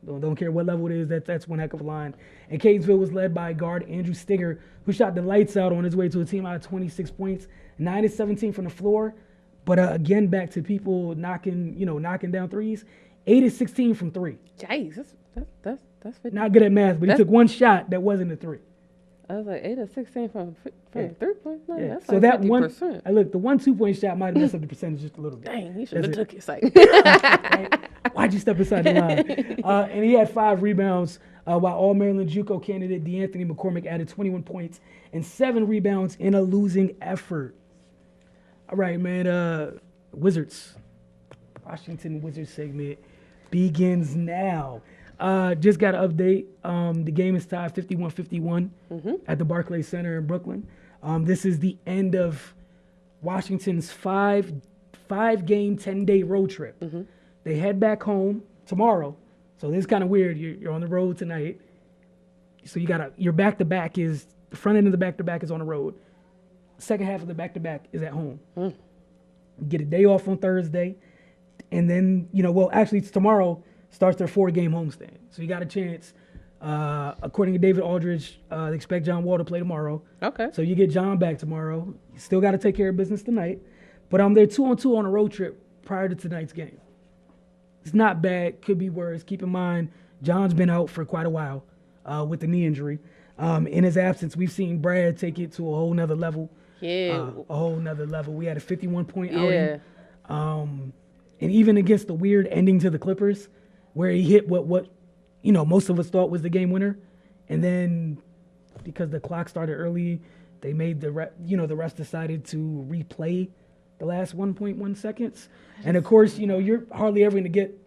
Don't care what level it is, that's one heck of a line. And Catonsville was led by guard Andrew Stigger, who shot the lights out on his way to a team out of 26 points, 9 of 17 from the floor. But again, back to people knocking down threes, 8 of 16 from 3. Jeez, that's not good at math, but he took one shot that wasn't a 3. I was like 8 of 16 from 3-point. No, that's so like that 50%. The 1 2-point shot might have messed up the percentage just a little bit. Dang, he should have took it. Right? Why'd you step inside the line? And he had 5 rebounds, while All-Maryland JUCO candidate DeAnthony McCormick added 21 points and 7 rebounds in a losing effort. All right, man. Wizards. Washington Wizards segment begins now. Just got an update. The game is tied 51-51 at the Barclays Center in Brooklyn. This is the end of Washington's five-game, 10-day road trip. They head back home tomorrow. So this is kind of weird. You're on the road tonight. So your back-to-back is, the front end of the back-to-back is on the road. Second half of the back-to-back is at home. Get a day off on Thursday. And then, it's tomorrow starts their 4-game homestand. So you got a chance. According to David Aldridge, they expect John Wall to play tomorrow. Okay. So you get John back tomorrow. You still got to take care of business tonight. But they're 2-on-2 on a road trip prior to tonight's game. It's not bad. Could be worse. Keep in mind, John's been out for quite a while with the knee injury. In his absence, we've seen Brad take it to a whole nother level. Yeah. A whole nother level. We had a 51-point outing. And even against the weird ending to the Clippers, where he hit what most of us thought was the game winner, and then because the clock started early, they made the refs decided to replay the last 1.1 seconds. And of course, you're hardly ever going to get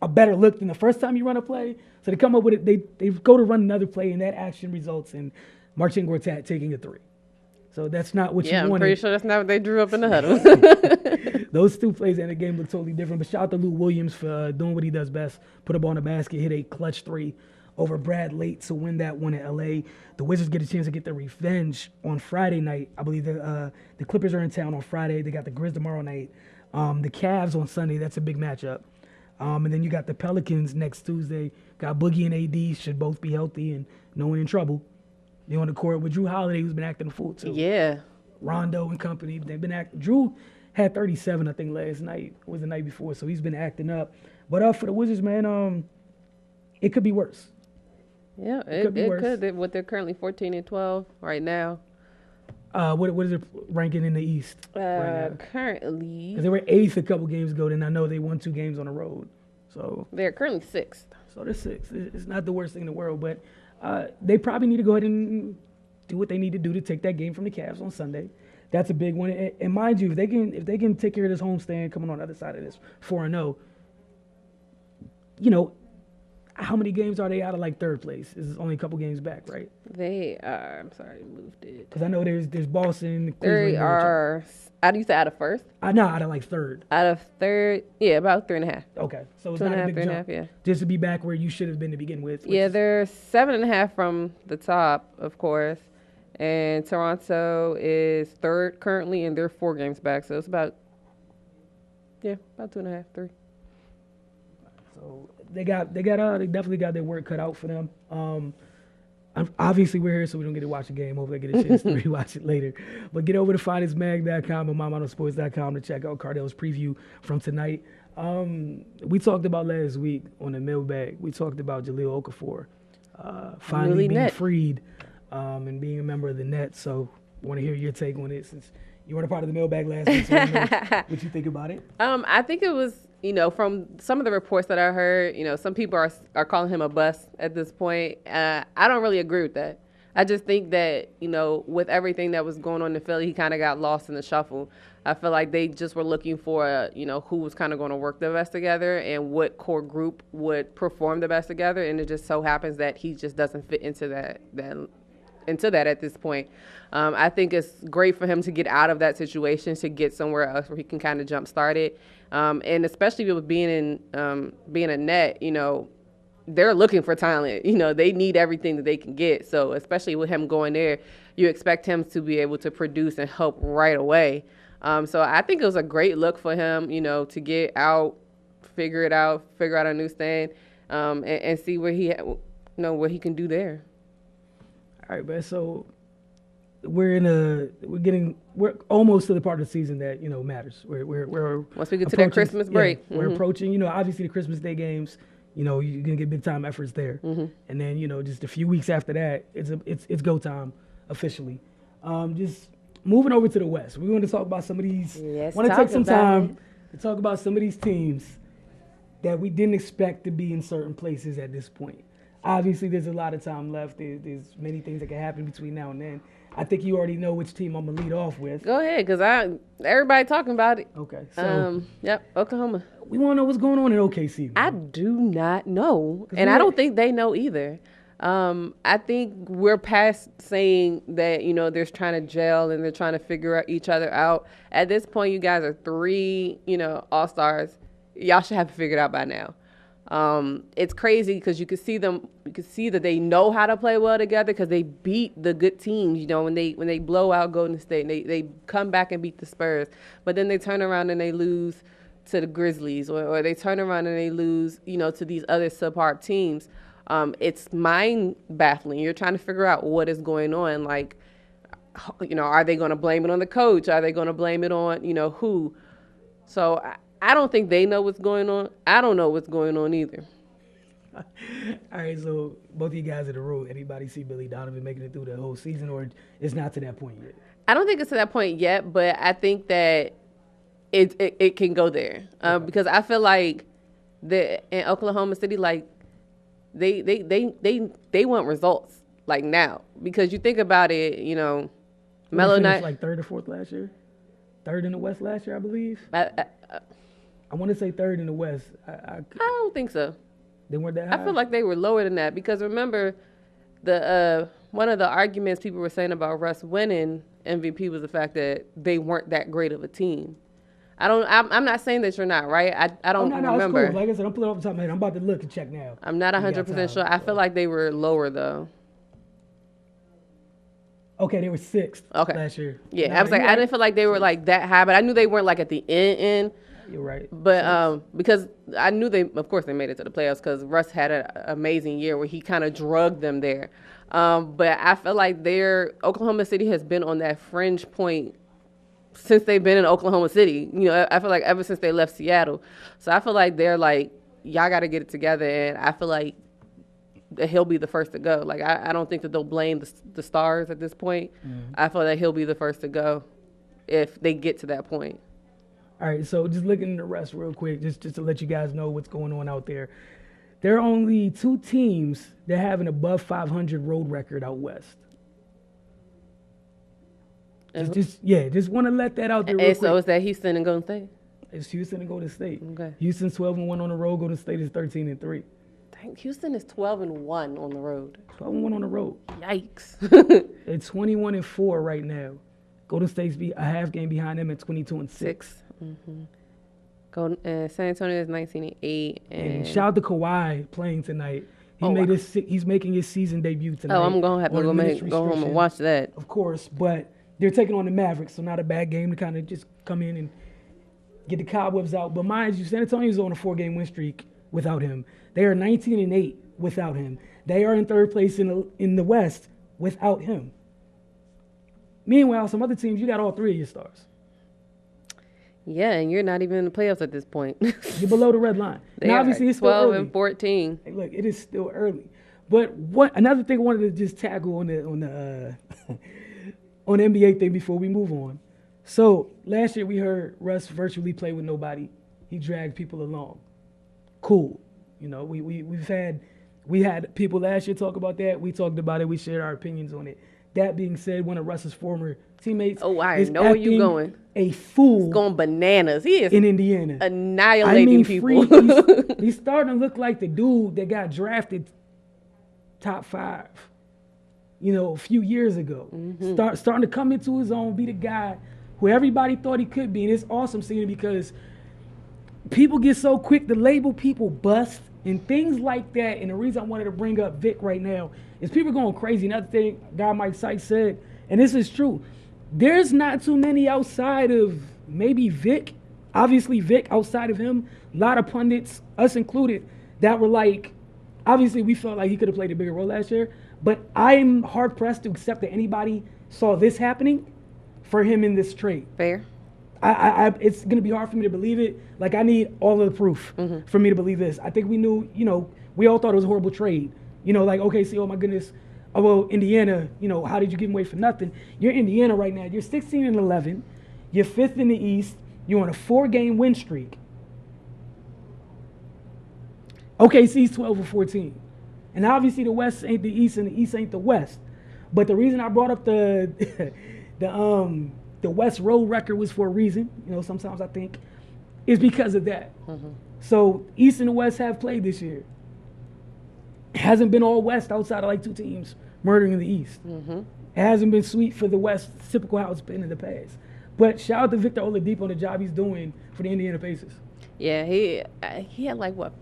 a better look than the first time you run a play. So they come up with it. They go to run another play, and that action results in Marcin Gortat taking a 3. So that's not what you wanted. Yeah, I'm pretty sure that's not what they drew up in the huddle. Those 2 plays in the game look totally different. But shout out to Lou Williams for doing what he does best. Put a ball in the basket, hit a clutch 3 over Brad Late to win that one at LA. The Wizards get a chance to get their revenge on Friday night. I believe the Clippers are in town on Friday. They got the Grizz tomorrow night. The Cavs on Sunday. That's a big matchup. And then you got the Pelicans next Tuesday. Got Boogie and AD, should both be healthy and no one in trouble. They're on the court with Drew Holiday, who's been acting a fool too. Yeah. Rondo and company, they've been acting. Drew had 37, I think, last night. Was the night before, so he's been acting up. But for the Wizards, man, it could be worse. Yeah, it could. What they're currently 14-12 right now. What is it ranking in the East right now? Currently, because they were 8th a couple games ago. Then I know they won 2 games on the road, so they're currently 6th. So they're 6th. It's not the worst thing in the world, but they probably need to go ahead and do what they need to do to take that game from the Cavs on Sunday. That's a big one. And mind you, if they can take care of this homestand coming on the other side of this 4-0, how many games are they out of like 3rd place? It's only a couple games back, right? They are. I'm sorry, I moved it. Because I know there's Boston, Cleveland. They are. You said out of 1st? No, out of like 3rd. Out of 3rd, yeah, about 3.5. Okay, so it's not a big jump. Yeah. Just to be back where you should have been to begin with. Yeah, they're 7.5 from the top, of course, and Toronto is 3rd currently, and they're 4 games back. So it's about 2.5, 3. So they definitely got their work cut out for them. Obviously, we're here so we don't get to watch the game. Hopefully, I get a chance to rewatch it later. But get over to finestmag.com and mymonosports.com to check out Cardell's preview from tonight. We talked about last week on the mailbag. We talked about Jahlil Okafor finally being freed and being a member of the Nets. So I want to hear your take on it since you weren't a part of the mailbag last week. So I know what you think about it. I think it was, from some of the reports that I heard, some people are calling him a bust at this point. I don't really agree with that. I just think that, with everything that was going on in Philly, he kind of got lost in the shuffle. I feel like they just were looking for, who was kind of going to work the best together and what core group would perform the best together. And it just so happens that he just doesn't fit into that at this point. I think it's great for him to get out of that situation, to get somewhere else where he can kind of jumpstart it. And especially with being a Net, they're looking for talent. They need everything that they can get. So especially with him going there, you expect him to be able to produce and help right away. So I think it was a great look for him, to get out, figure out a new stand, and see where what he can do there. All right, man. So we're almost to the part of the season that matters. We're once we get to that Christmas break, we're approaching. Obviously the Christmas Day games. You're gonna get big time efforts there, and then just a few weeks after that, it's go time officially. Just moving over to the West, we're going to talk about some of these. Want to take some time to talk about some of these teams that we didn't expect to be in certain places at this point. Obviously, there's a lot of time left. There's many things that can happen between now and then. I think you already know which team I'm gonna lead off with. Go ahead, because everybody talking about it. Okay, so Oklahoma. We want to know what's going on in OKC. I do not know, and I don't think they know either. I think we're past saying that they're trying to gel and they're trying to figure each other out. At this point, you guys are 3 all-stars. Y'all should have it figured out by now. It's crazy because you can see that they know how to play well together because they beat the good teams, when they blow out Golden State, and they come back and beat the Spurs, but then they turn around and they lose to the Grizzlies, or they turn around and they lose, to these other subpar teams. It's mind baffling. You're trying to figure out what is going on. Like, are they going to blame it on the coach? Are they going to blame it on, who? So I don't think they know what's going on. I don't know what's going on either. All right, so both of you guys in the room, anybody see Billy Donovan making it through the whole season, or it's not to that point yet? I don't think it's to that point yet, but I think that it can go there because I feel like in Oklahoma City, like they want results. like now, because you think about it, you know, We Melo finished Night. like third or fourth last year. Third in the West last year, I believe. I want to say third in the West. I don't think so. They weren't that high. I feel like they were lower than that because remember, the one of the arguments people were saying about Russ winning MVP was the fact that they weren't that great of a team. I'm not saying that you're not right. I don't remember. It's cool. Like I said, I'm pulling off the top of my head. I'm about to look and check now. I'm not 100% sure. I feel like they were lower though. Okay, they were sixth last year. Yeah, No, I was like, I didn't feel like they were like that high, but I knew they weren't like at the end. You're right. But because I knew of course they made it to the playoffs because Russ had an amazing year where he kind of drugged them there. But I feel like Oklahoma City has been on that fringe point since they've been in Oklahoma City. You know, I feel like ever since they left Seattle. So I feel like they're like, y'all got to get it together. And I feel like that he'll be the first to go. Like, I don't think that they'll blame the Stars at this point. I feel like he'll be the first to go if they get to that point. All right, so just looking at the rest real quick, just to let you guys know what's going on out there. There are only 2 teams that have an above 500 road record out west. Just want to let that out there real And quick. so is that Houston and Golden State? It's Houston and Golden State. Okay. Houston's 12-1 on the road. Golden State is 13-3. Dang, Houston is 12-1 on the road. 12-1 on the road. Yikes. They're 21-4 right now. Golden State's a half game behind them at 22-6. San Antonio is 19-8. And shout out to Kawhi playing tonight. He's making his season debut tonight. Oh, I'm gonna have to go home and watch that. Of course, but they're taking on the Mavericks, so not a bad game to kind of just come in and get the cobwebs out. But mind you, San Antonio's on a 4-game win streak without him. They are 19-8 without him. They are in third place in the West without him. Meanwhile, some other teams, you got all 3 of your stars. Yeah, and you're not even in the playoffs at this point. You're below the red line. Now, obviously, it's still 12 early. and 14. Hey, look, it is still early. But another thing I wanted to just tackle on the NBA thing before we move on. So last year we heard Russ virtually play with nobody. He dragged people along. Cool. You know, we had people last year talk about that. We talked about it. We shared our opinions on it. That being said, one of Russ's former teammates is know where you're going. A fool. He's going bananas. He is in Indiana, annihilating people. He's starting to look like the dude that got drafted top 5. You know, a few years ago. Starting to come into his own, be the guy who everybody thought he could be. And it's awesome seeing it because people get so quick to label people bust and things like that. And the reason I wanted to bring up Vic right now is people are going crazy. Another thing guy Mike Sykes said, and this is true, there's not too many outside of maybe Vic. Obviously Vic, outside of him, a lot of pundits, us included, that were like, obviously we felt like he could have played a bigger role last year. But I'm hard-pressed to accept that anybody saw this happening for him in this trade. Fair. It's going to be hard for me to believe it. Like, I need all of the proof for me to believe this. I think we knew, we all thought it was a horrible trade. Like, okay, see, oh my goodness, oh, well, Indiana, how did you give him away for nothing? You're Indiana right now. You're 16-11. You're 5th in the East. You're on a 4-game win streak. OKC's 12-14. And obviously the West ain't the East and the East ain't the West. But the reason I brought up the West road record was for a reason. Sometimes I think is because of that. So East and the West have played this year. It hasn't been all West outside of like 2 teams murdering the East. It hasn't been sweet for the West, typical how it's been in the past. But shout out to Victor Oladipo on the job he's doing for the Indiana Pacers. Yeah, he had like what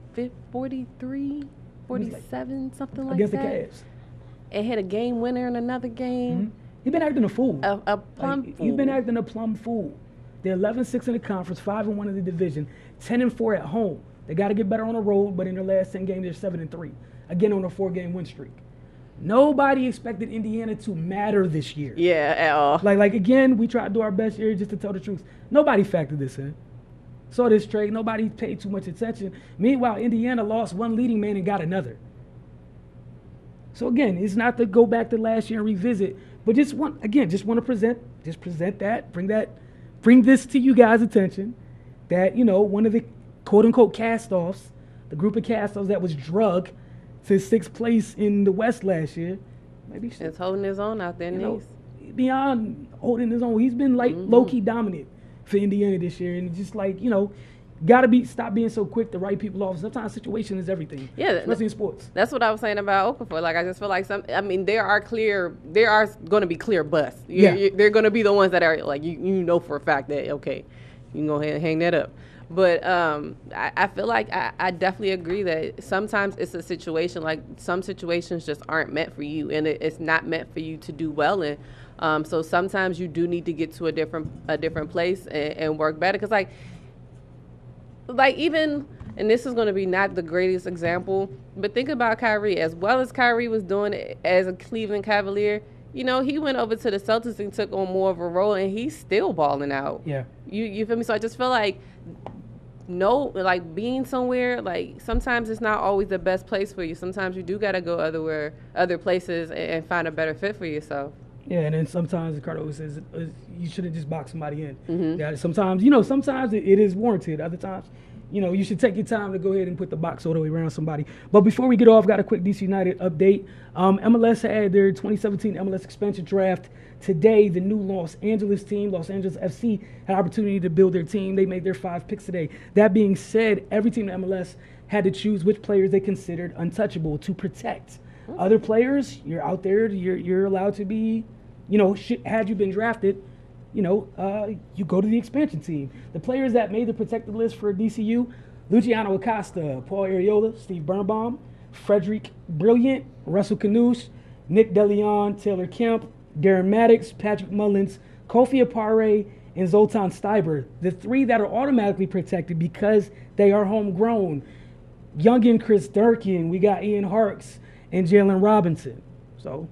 43, 47, something like against that. Against the Cavs. And had a game winner in another game. He's been acting a fool. A plum fool. He's been acting a plum fool. They're 11-6 in the conference, 5-1 in the division, 10-4 at home. They got to get better on the road, but in their last 10 games, they're 7-3. Again, on a 4-game win streak. Nobody expected Indiana to matter this year. Yeah, at all. Like again, we tried to do our best here just to tell the truth. Nobody factored this in. Saw this trade. Nobody paid too much attention. Meanwhile, Indiana lost 1 leading man and got another. So again, it's not to go back to last year and revisit, but just want to present that, bring this to you guys' attention, that, one of the quote-unquote cast-offs, the group of cast-offs that was drugged to 6th place in the West last year, maybe It's holding his own out there, Nice. Beyond holding his own, he's been like low-key dominant for Indiana this year, and just like, gotta stop being so quick to write people off. Sometimes situation is everything. Yeah, especially in sports. That's what I was saying about Okafor. Like, I just feel like there are going to be clear busts. They're going to be the ones that are like, you know for a fact that, okay, you can go ahead and hang that up. But I feel like I definitely agree that sometimes it's a situation, like some situations just aren't meant for you, and it's not meant for you to do well in. So sometimes you do need to get to a different place and work better. Because like even, and this is going to be not the greatest example, but think about Kyrie. As well as Kyrie was doing it as a Cleveland Cavalier, he went over to the Celtics and took on more of a role, and he's still balling out. Yeah. You feel me? So I just feel like being somewhere, like sometimes it's not always the best place for you. Sometimes you do got to go other places and find a better fit for yourself. Yeah, and then sometimes, as Cardell says, you shouldn't just box somebody in. Mm-hmm. Yeah, sometimes it is warranted. Other times, you should take your time to go ahead and put the box all the way around somebody. But before we get off, got a quick DC United update. MLS had their 2017 MLS expansion draft today. The new Los Angeles team, Los Angeles FC, had opportunity to build their team. They made their 5 picks today. That being said, every team in MLS had to choose which players they considered untouchable to protect. Other players, you're out there, you're allowed to be, had you been drafted, you go to the expansion team. The players that made the protected list for DCU, Luciano Acosta, Paul Arriola, Steve Birnbaum, Frederick Brilliant, Russell Canoes, Nick DeLeon, Taylor Kemp, Darren Maddox, Patrick Mullins, Kofi Apare, and Zoltan Steiber. The 3 that are automatically protected because they are homegrown. Youngin Chris Durkin, we got Ian Harks, and Jalen Robinson. So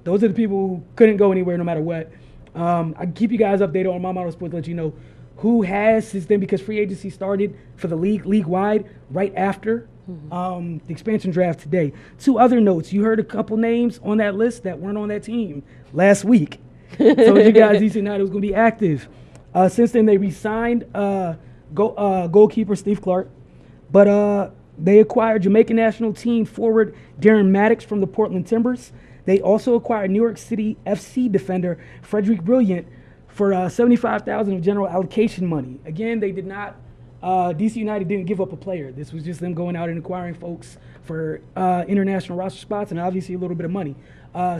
those are the people who couldn't go anywhere no matter what. I can keep you guys updated on My Model Sports, let you know who has since then, because free agency started for the league-wide right after the expansion draft today. 2 other notes. You heard a couple names on that list that weren't on that team last week. So you guys, DC United was going to be active. Since then, they re-signed goalkeeper Steve Clark. But they acquired Jamaican national team forward Darren Maddox from the Portland Timbers. They also acquired New York City FC defender Frederick Brilliant for $75,000 of general allocation money. Again, they did not. DC United didn't give up a player. This was just them going out and acquiring folks for international roster spots and obviously a little bit of money.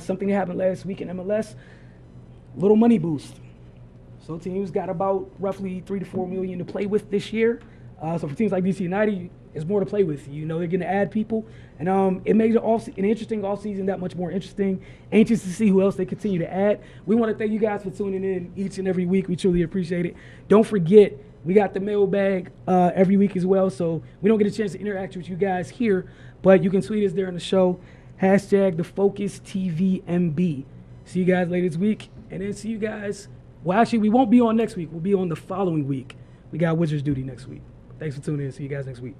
Something that happened last week in MLS, little money boost. So teams got about roughly $3 to $4 million to play with this year. So for teams like DC United, there's more to play with. They're going to add people. And it made an interesting offseason that much more interesting. Anxious to see who else they continue to add. We want to thank you guys for tuning in each and every week. We truly appreciate it. Don't forget, we got the mailbag every week as well. So we don't get a chance to interact with you guys here, but you can tweet us during the show. #TheFocusTVMB. See you guys later this week. And then see you guys. Well, actually, we won't be on next week. We'll be on the following week. We got Wizards duty next week. Thanks for tuning in. See you guys next week.